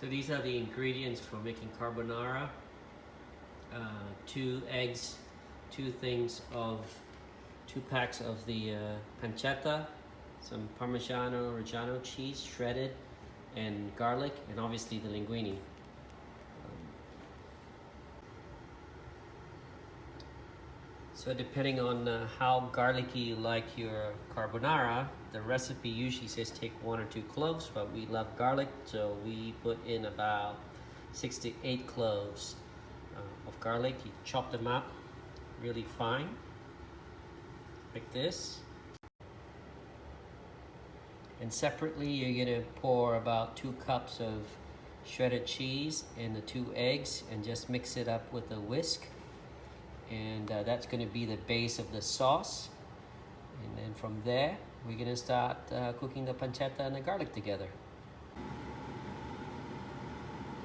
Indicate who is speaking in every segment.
Speaker 1: So these are the ingredients for making carbonara. 2 eggs, 2 packs of the pancetta, some Parmigiano Reggiano cheese shredded, and garlic, and obviously the linguine. So depending on how garlicky you like your carbonara, the recipe usually says take 1 or 2 cloves, but we love garlic, so we put in about 6 to 8 cloves of garlic. You chop them up really fine, like this. And separately, you're gonna pour about 2 cups of shredded cheese and the 2 eggs and just mix it up with a whisk. And that's going to be the base of the sauce, and then from there we're going to start cooking the pancetta and the garlic together.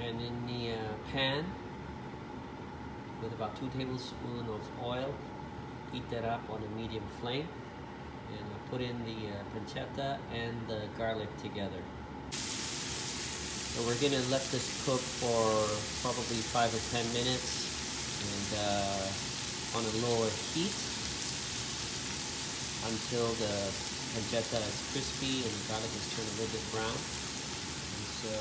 Speaker 1: And in the pan with about 2 tablespoons of oil, heat that up on a medium flame, and put in the pancetta and the garlic together. So we're going to let this cook for probably 5 or 10 minutes, and on a lower heat until the pancetta is crispy and the garlic is turned a little bit brown. And so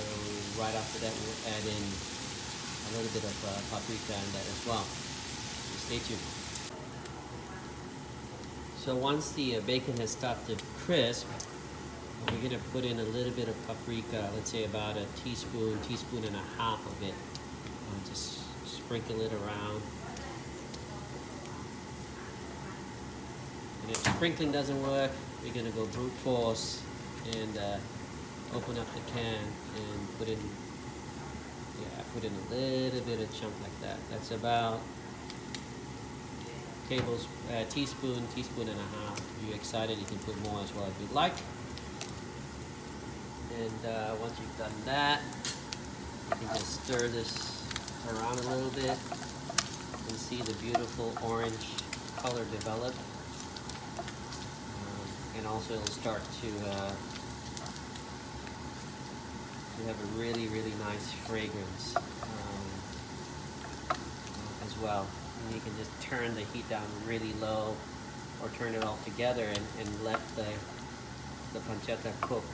Speaker 1: right after that we'll add in a little bit of paprika in that as well. So stay tuned. So once the bacon has started to crisp, we're going to put in a little bit of paprika, let's say about a teaspoon and a half of it. Just sprinkle it around. And if sprinkling doesn't work, we're going to go brute force and open up the can and put in a little bit of chunk like that. That's about teaspoon and a half. If you're excited, you can put more as well if you'd like. And once you've done that, you can just stir this around a little bit and see the beautiful orange color develop. And also it'll start to have a really nice fragrance as well. And you can just turn the heat down really low or turn it all together and let the pancetta cook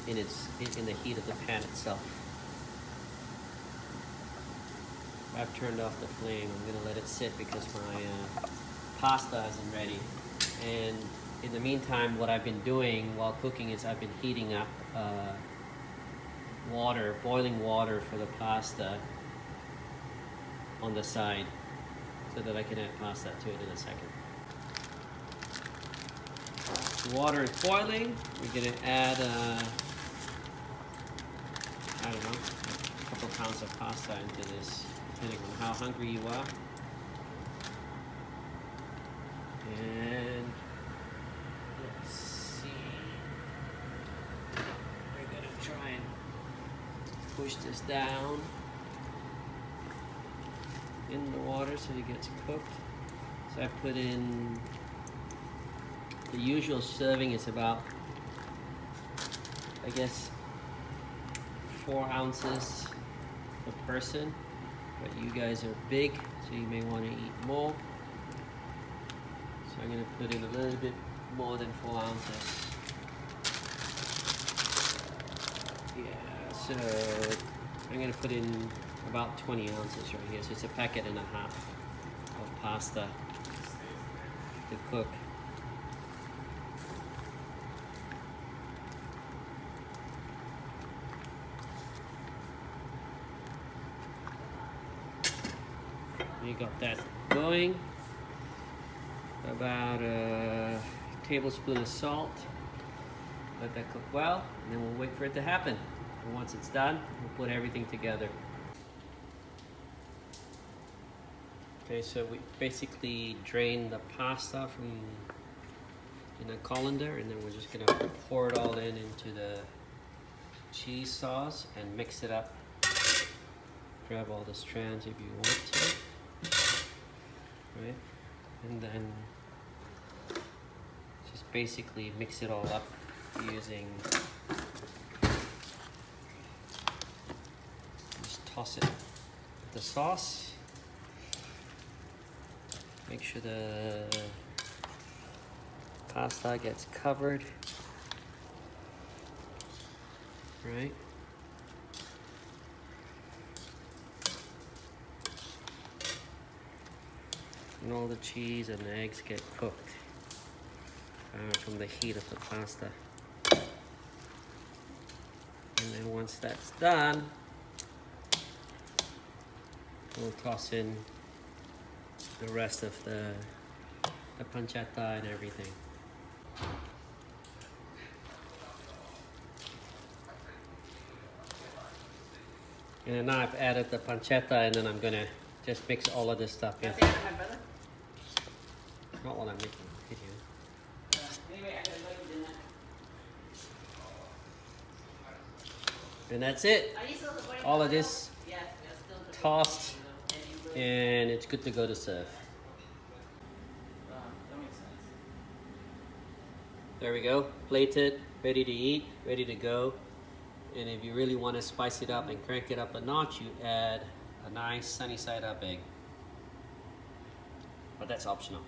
Speaker 1: in the heat of the pan itself. I've turned off the flame. I'm going to let it sit because my pasta isn't ready. And in the meantime, what I've been doing while cooking is I've been heating up boiling water for the pasta on the side so that I can add pasta to it in a second. The water is boiling. We're going to add, I don't know, a couple pounds of pasta into this, depending on how hungry you are. And let's see, we're going to try and push this down in the water so it gets cooked. So I put in, the usual serving is about, I guess, 4 ounces per person, but you guys are big, so you may want to eat more. So I'm going to put in a little bit more than 4 ounces. Yeah, so I'm going to put in about 20 ounces right here. So it's a packet and a half of pasta to cook. You got that going. About a tablespoon of salt. Let that cook well, and then we'll wait for it to happen. And once it's done, we'll put everything together. Okay, so we basically drain the pasta from in a colander, and then we're just gonna pour it all into the cheese sauce and mix it up. Grab all the strands if you want to. Right? And then just basically mix it all up using toss it with the sauce. Make sure the pasta gets covered. Right? And all the cheese and the eggs get cooked from the heat of the pasta. And then once that's done, we'll toss in the rest of the pancetta and everything. And then now I've added the pancetta, and then I'm gonna just mix all of this stuff in. Not while I'm making a video. And that's it. All of this tossed, and it's good to go to serve. There we go, plated, ready to eat, ready to go. And if you really want to spice it up and crank it up a notch, you add a nice sunny side up egg. But that's optional.